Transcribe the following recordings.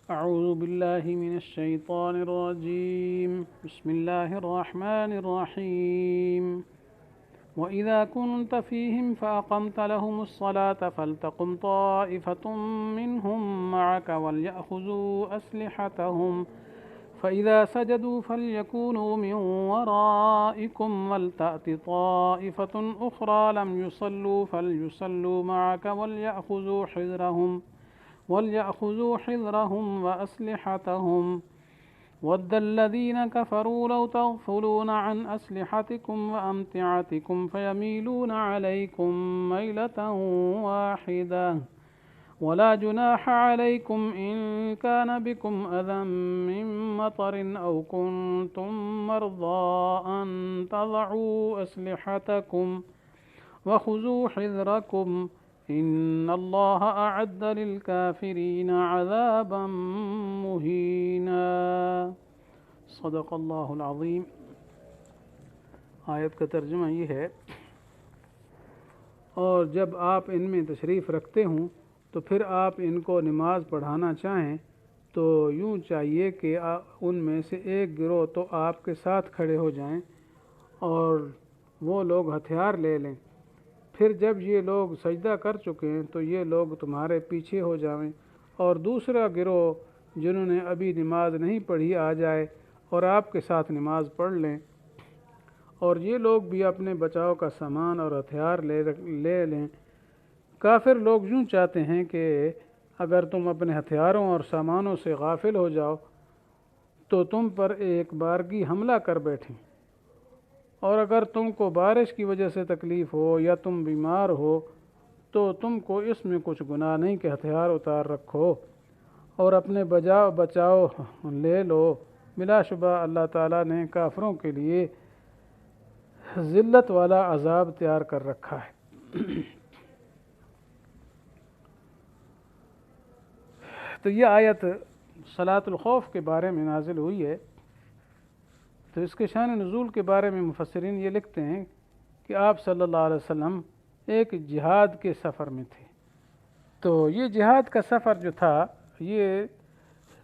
أعوذ بالله من الشيطان الرجيم. بسم الله الرحمن الرحيم. وإذا كنت فيهم فأقمت لهم الصلاة فلتقم طائفة منهم معك وليأخذوا أسلحتهم فإذا سجدوا فليكونوا من ورائكم ولتأت طائفة أخرى لم يصلوا فليصلوا معك وليأخذوا حذرهم وأسلحتهم ود الذين كفروا لو تغفلون عن أسلحتكم وأمتعتكم فيميلون عليكم ميلة واحدة ولا جناح عليكم إن كان بكم أذى من مطر أو كنتم مرضى أن تضعوا أسلحتكم وخذوا حذركم إن الله أعد للكافرين عذابا مهينا. صدق اللہ العظیم. آیت کا ترجمہ یہ ہے، اور جب آپ ان میں تشریف رکھتے ہوں تو پھر آپ ان کو نماز پڑھانا چاہیں تو یوں چاہیے کہ ان میں سے ایک گروہ تو آپ کے ساتھ کھڑے ہو جائیں اور وہ لوگ ہتھیار لے لیں. پھر جب یہ لوگ سجدہ کر چکے ہیں تو یہ لوگ تمہارے پیچھے ہو جائیں اور دوسرا گروہ جنہوں نے ابھی نماز نہیں پڑھی آ جائے اور آپ کے ساتھ نماز پڑھ لیں، اور یہ لوگ بھی اپنے بچاؤ کا سامان اور ہتھیار لے لیں. کافر لوگ یوں چاہتے ہیں کہ اگر تم اپنے ہتھیاروں اور سامانوں سے غافل ہو جاؤ تو تم پر ایک بارگی حملہ کر بیٹھیں، اور اگر تم کو بارش کی وجہ سے تکلیف ہو یا تم بیمار ہو تو تم کو اس میں کچھ گناہ نہیں کہ ہتھیار اتار رکھو اور اپنے بچاؤ لے لو. بلا شبہ اللہ تعالیٰ نے کافروں کے لیے ذلت والا عذاب تیار کر رکھا ہے. تو یہ آیت صلاۃ الخوف کے بارے میں نازل ہوئی ہے. تو اس کے شان نزول کے بارے میں مفسرین یہ لکھتے ہیں کہ آپ صلی اللہ علیہ وسلم ایک جہاد کے سفر میں تھے. تو یہ جہاد کا سفر جو تھا یہ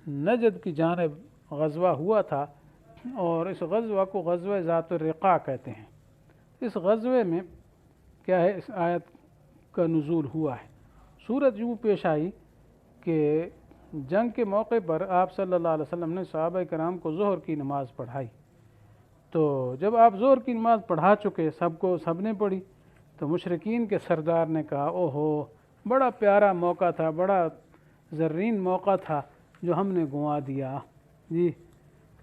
نجد کی جانب غزوہ ہوا تھا، اور اس غزوہ کو غزوہ ذات الرقاع کہتے ہیں. اس غزوے میں کیا ہے، اس آیت کا نزول ہوا ہے. صورت یوں پیش آئی کہ جنگ کے موقع پر آپ صلی اللہ علیہ وسلم نے صحابہ کرام کو ظہر کی نماز پڑھائی. تو جب آپ ظہر کی نماز پڑھا چکے سب نے پڑھی تو مشرکین کے سردار نے کہا اوہو، بڑا پیارا موقع تھا، بڑا زرین موقع تھا جو ہم نے گنوا دیا جی،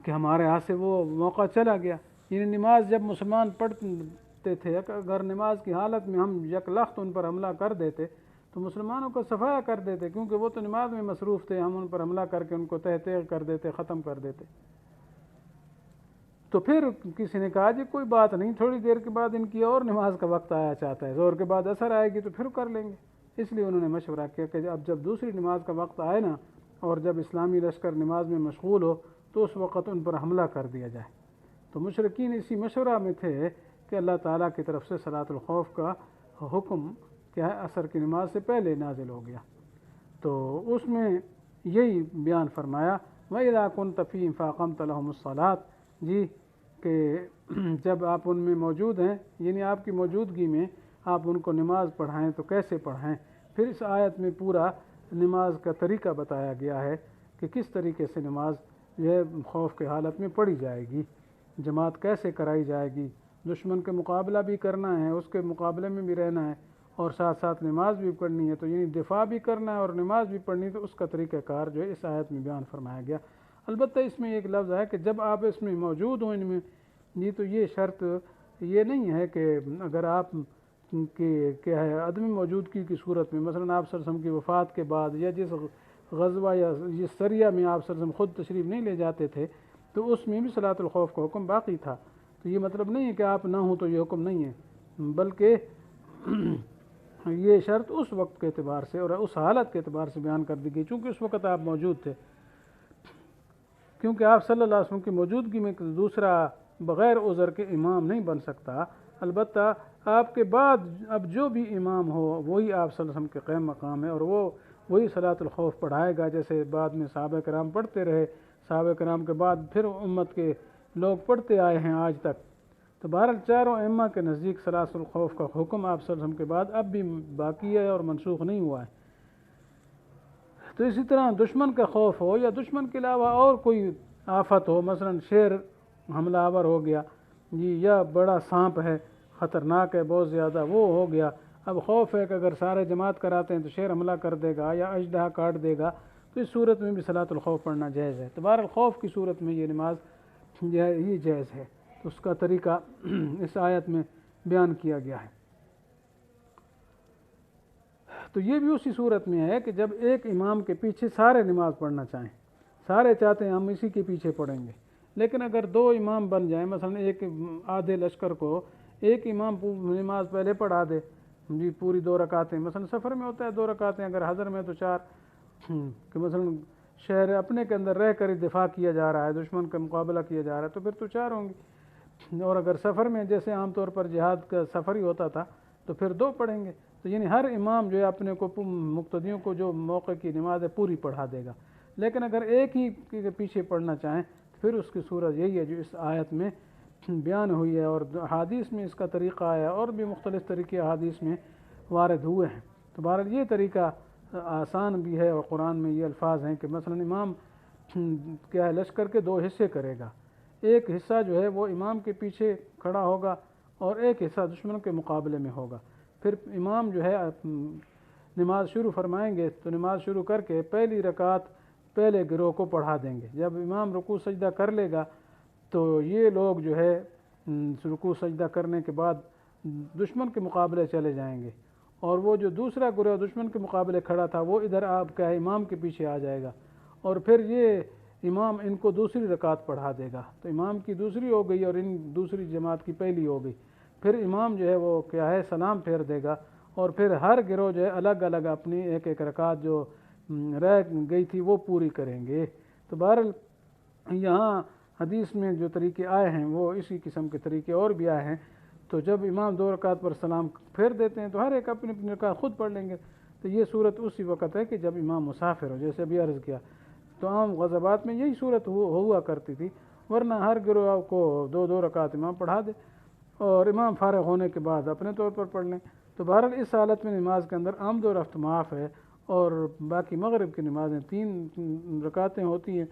کہ ہمارے ہاتھ سے وہ موقع چلا گیا. یعنی نماز جب مسلمان پڑھتے تھے، اگر نماز کی حالت میں ہم یک لخت ان پر حملہ کر دیتے تو مسلمانوں کو صفایا کر دیتے، کیونکہ وہ تو نماز میں مصروف تھے. ہم ان پر حملہ کر کے ان کو تہہ کر دیتے، ختم کر دیتے. تو پھر کسی نے کہا جی کوئی بات نہیں، تھوڑی دیر کے بعد ان کی اور نماز کا وقت آیا چاہتا ہے، زور کے بعد اثر آئے گی تو پھر کر لیں گے. اس لیے انہوں نے مشورہ کیا کہ اب جب دوسری نماز کا وقت آئے نا، اور جب اسلامی لشکر نماز میں مشغول ہو تو اس وقت ان پر حملہ کر دیا جائے. تو مشرکین اسی مشورہ میں تھے کہ اللہ تعالیٰ کی طرف سے صلاۃ الخوف کا حکم کیا ہے عصر کی نماز سے پہلے نازل ہو گیا. تو اس میں یہی بیان فرمایا وَإِذَا كُنْتَ فِيهِمْ فَأَقَمْتَ لَهُمُ الصَّلَاةَ، جی کہ جب آپ ان میں موجود ہیں، یعنی آپ کی موجودگی میں آپ ان کو نماز پڑھائیں تو کیسے پڑھائیں. پھر اس آیت میں پورا نماز کا طریقہ بتایا گیا ہے کہ کس طریقے سے نماز یہ خوف کے حالت میں پڑھی جائے گی، جماعت کیسے کرائی جائے گی، دشمن کے مقابلہ بھی کرنا ہے، اس کے مقابلے میں بھی رہنا ہے، اور ساتھ ساتھ نماز بھی پڑھنی ہے. تو یعنی دفاع بھی کرنا ہے اور نماز بھی پڑھنی ہے. تو اس کا طریقہ کار جو ہے اس آیت میں بیان فرمایا گیا. البتہ اس میں ایک لفظ ہے کہ جب آپ اس میں موجود ہوں ان میں، یہ تو یہ شرط یہ نہیں ہے کہ اگر آپ کی کیا ہے عدم موجودگی کی صورت میں، مثلا آپ صلی اللہ علیہ وسلم کی وفات کے بعد یا جس غزوہ یا جس سریہ میں آپ صلی اللہ علیہ وسلم خود تشریف نہیں لے جاتے تھے تو اس میں بھی صلاۃ الخوف کا حکم باقی تھا. تو یہ مطلب نہیں ہے کہ آپ نہ ہوں تو یہ حکم نہیں ہے، بلکہ یہ شرط اس وقت کے اعتبار سے اور اس حالت کے اعتبار سے بیان کر دی گئی چونکہ اس وقت آپ موجود تھے. کیونکہ آپ صلی اللہ علیہ وسلم کی موجودگی میں دوسرا بغیر عذر کے امام نہیں بن سکتا. البتہ آپ کے بعد اب جو بھی امام ہو وہی آپ صلی اللہ علیہ وسلم کے قائم مقام ہے، اور وہ وہی صلاۃ الخوف پڑھائے گا، جیسے بعد میں صحابہ کرام پڑھتے رہے، صحابہ کرام کے بعد پھر امت کے لوگ پڑھتے آئے ہیں آج تک۔ تو بہرحال چاروں ائمہ کے نزدیک صلاۃ الخوف کا حکم آپ صلی اللہ علیہ وسلم کے بعد اب بھی باقی ہے اور منسوخ نہیں ہوا ہے۔ تو اسی طرح دشمن کا خوف ہو یا دشمن کے علاوہ اور کوئی آفت ہو، مثلا شیر حملہ آور ہو گیا جی، یا بڑا سانپ ہے خطرناک ہے بہت زیادہ، وہ ہو گیا، اب خوف ہے کہ اگر سارے جماعت کراتے ہیں تو شیر حملہ کر دے گا یا اژدہا کاٹ دے گا، تو اس صورت میں بھی صلاۃ الخوف پڑھنا جائز ہے۔ تو بہرحال خوف کی صورت میں یہ نماز جو ہے یہ جائز ہے، تو اس کا طریقہ اس آیت میں بیان کیا گیا ہے۔ تو یہ بھی اسی صورت میں ہے کہ جب ایک امام کے پیچھے سارے نماز پڑھنا چاہیں، سارے چاہتے ہیں ہم اسی کے پیچھے پڑھیں گے، لیکن اگر دو امام بن جائیں، مثلا ایک آدھے لشکر کو ایک امام نماز پہلے پڑھا دے جی پوری 2 رکعتیں، مثلا سفر میں ہوتا ہے 2 رکعتیں، اگر حضر میں تو 4، کہ مثلا شہر اپنے کے اندر رہ کر ہی دفاع کیا جا رہا ہے، دشمن کا مقابلہ کیا جا رہا ہے، تو پھر تو 4 ہوں گی، اور اگر سفر میں جیسے عام طور پر جہاد کا سفر ہی ہوتا تھا تو پھر 2 پڑھیں گے۔ تو یعنی ہر امام جو ہے اپنے کو مقتدیوں کو جو موقع کی نماز ہے پوری پڑھا دے گا، لیکن اگر ایک ہی کے پیچھے پڑھنا چاہیں تو پھر اس کی صورت یہی ہے جو اس آیت میں بیان ہوئی ہے، اور حدیث میں اس کا طریقہ آیا، اور بھی مختلف طریقے حدیث میں وارد ہوئے ہیں۔ تو بہرحال یہ طریقہ آسان بھی ہے، اور قرآن میں یہ الفاظ ہیں کہ مثلا امام کیا ہے لشکر کے 2 حصے کرے گا، ایک حصہ جو ہے وہ امام کے پیچھے کھڑا ہوگا اور ایک حصہ دشمن کے مقابلے میں ہوگا۔ پھر امام جو ہے نماز شروع فرمائیں گے تو نماز شروع کر کے پہلی رکعت پہلے گروہ کو پڑھا دیں گے، جب امام رکوع سجدہ کر لے گا تو یہ لوگ جو ہے رکوع سجدہ کرنے کے بعد دشمن کے مقابلے چلے جائیں گے، اور وہ جو دوسرا گروہ دشمن کے مقابلے کھڑا تھا وہ ادھر آپ کا امام کے پیچھے آ جائے گا، اور پھر یہ امام ان کو دوسری رکعت پڑھا دے گا، تو امام کی دوسری ہو گئی اور ان دوسری جماعت کی پہلی ہو گئی۔ پھر امام جو ہے وہ کیا ہے سلام پھیر دے گا، اور پھر ہر گروہ جو ہے الگ الگ اپنی ایک ایک رکعت جو رہ گئی تھی وہ پوری کریں گے۔ تو بہرحال یہاں حدیث میں جو طریقے آئے ہیں وہ اسی قسم کے طریقے اور بھی آئے ہیں۔ تو جب امام 2 رکعت پر سلام پھیر دیتے ہیں تو ہر ایک اپنی اپنی رکعت خود پڑھ لیں گے۔ تو یہ صورت اسی وقت ہے کہ جب امام مسافر ہو، جیسے ابھی عرض کیا، تو عام غزوات میں یہی صورت ہوا کرتی تھی، ورنہ ہر گروہ کو 2 رکعت امام پڑھا دے اور امام فارغ ہونے کے بعد اپنے طور پر پڑھ لیں۔ تو بہرحال اس حالت میں نماز کے اندر آمد و رفت معاف ہے، اور باقی مغرب کی نمازیں 3 رکعتیں ہوتی ہیں،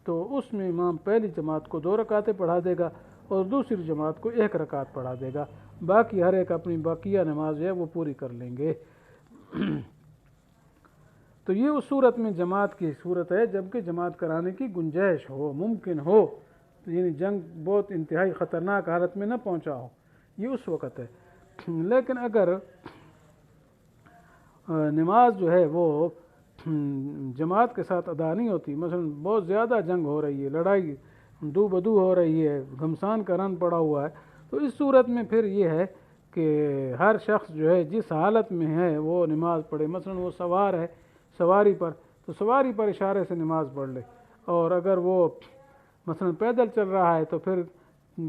تو اس میں امام پہلی جماعت کو 2 رکعتیں پڑھا دے گا اور دوسری جماعت کو 1 رکعت پڑھا دے گا، باقی ہر ایک اپنی باقیہ نماز ہے وہ پوری کر لیں گے۔ تو یہ اس صورت میں جماعت کی صورت ہے جبکہ جماعت کرانے کی گنجائش ہو، ممکن ہو، تو یعنی جنگ بہت انتہائی خطرناک حالت میں نہ پہنچا ہو، یہ اس وقت ہے۔ لیکن اگر نماز جو ہے وہ جماعت کے ساتھ ادا نہیں ہوتی، مثلا بہت زیادہ جنگ ہو رہی ہے، لڑائی دو بدو ہو رہی ہے، گھمسان کا رن پڑا ہوا ہے، تو اس صورت میں پھر یہ ہے کہ ہر شخص جو ہے جس حالت میں ہے وہ نماز پڑھے، مثلا وہ سوار ہے سواری پر، تو سواری پر اشارے سے نماز پڑھ لے، اور اگر وہ مثلا پیدل چل رہا ہے تو پھر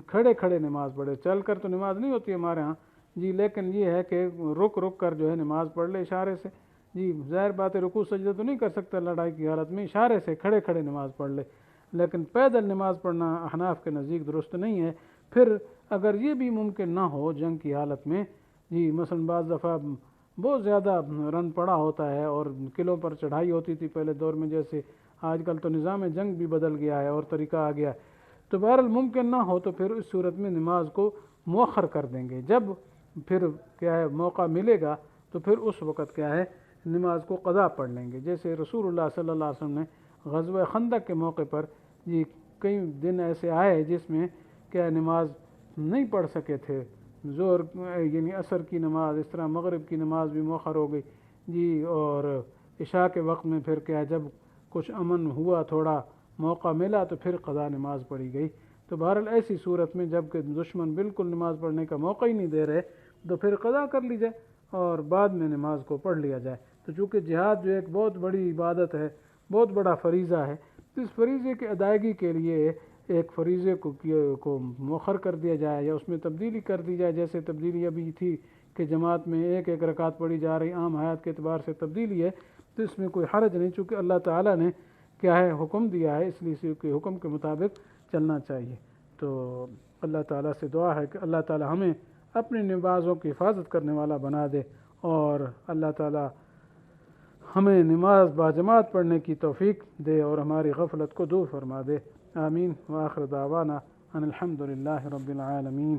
کھڑے کھڑے نماز پڑھے، چل کر تو نماز نہیں ہوتی ہمارے ہاں جی، لیکن یہ ہے کہ رک رک کر جو ہے نماز پڑھ لے اشارے سے جی، ظاہر بات ہے رکوع سجدہ تو نہیں کر سکتا لڑائی کی حالت میں، اشارے سے کھڑے کھڑے نماز پڑھ لے، لیکن پیدل نماز پڑھنا احناف کے نزدیک درست نہیں ہے۔ پھر اگر یہ بھی ممکن نہ ہو جنگ کی حالت میں جی، مثلا بعض دفعہ بہت زیادہ رن پڑا ہوتا ہے اور قلعوں پر چڑھائی ہوتی تھی پہلے دور میں، جیسے آج کل تو نظام جنگ بھی بدل گیا ہے اور طریقہ آ گیا ہے، تو بہرحال ممکن نہ ہو تو پھر اس صورت میں نماز کو مؤخر کر دیں گے، جب پھر کیا ہے موقع ملے گا تو پھر اس وقت کیا ہے نماز کو قضا پڑھ لیں گے۔ جیسے رسول اللہ صلی اللہ علیہ وسلم نے غزوہ خندق کے موقع پر یہ کئی دن ایسے آئے جس میں کیا نماز نہیں پڑھ سکے تھے، ظہر یعنی عصر کی نماز، اس طرح مغرب کی نماز بھی مؤخر ہو گئی جی، اور عشاء کے وقت میں پھر کیا جب کچھ امن ہوا تھوڑا موقع ملا تو پھر قضا نماز پڑھی گئی۔ تو بہرحال ایسی صورت میں جب کہ دشمن بالکل نماز پڑھنے کا موقع ہی نہیں دے رہے تو پھر قضا کر لی جائے اور بعد میں نماز کو پڑھ لیا جائے۔ تو چونکہ جہاد جو ایک بہت بڑی عبادت ہے، بہت بڑا فریضہ ہے، تو اس فریضے کی ادائیگی کے لیے ایک فریضے کو مؤخر کر دیا جائے یا اس میں تبدیلی کر دی جائے، جیسے تبدیلی ابھی تھی کہ جماعت میں 1 رکعت پڑھی جا رہی، عام حیات کے اعتبار سے تبدیلی ہے، تو اس میں کوئی حرج نہیں، چونکہ اللہ تعالیٰ نے کیا ہے حکم دیا ہے، اس لیے اسی کے حکم کے مطابق چلنا چاہیے۔ تو اللہ تعالیٰ سے دعا ہے کہ اللہ تعالیٰ ہمیں اپنی نمازوں کی حفاظت کرنے والا بنا دے، اور اللہ تعالیٰ ہمیں نماز باجماعت پڑھنے کی توفیق دے اور ہماری غفلت کو دور فرما دے۔ آمین۔ وآخر دعوانا ان الحمد للہ رب العالمین۔